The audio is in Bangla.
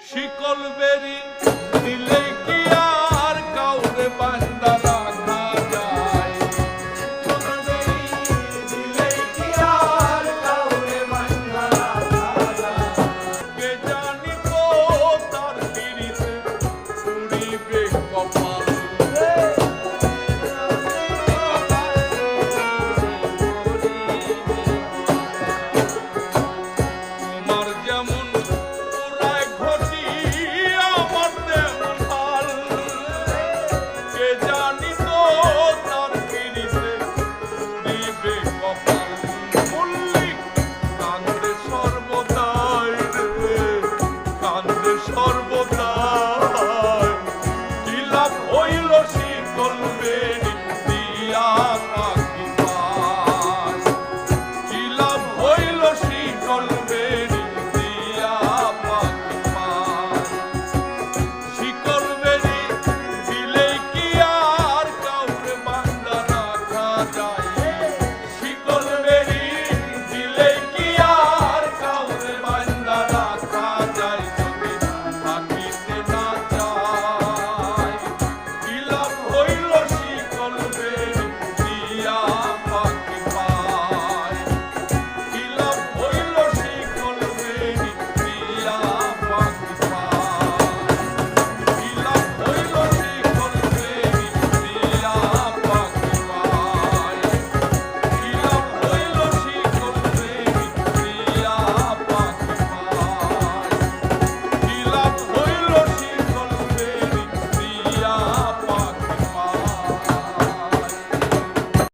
শিকল বেরি দিলে কি আর কাউরে বান্দা রাখা যায়? শিকল বেরি দিলে কি আর কাউরে বান্দা রাখা যায়? কে জানিত তার পিরিতে পুরিবে কপাল। তোমার যেমন পুরায় ঘটি আমার তেমন হাল। কে জানিত তার পিরিতে পুরিবে কপাল। মল্লিক কান্দে সর্বদাই রে, কান্দে সর্বদা।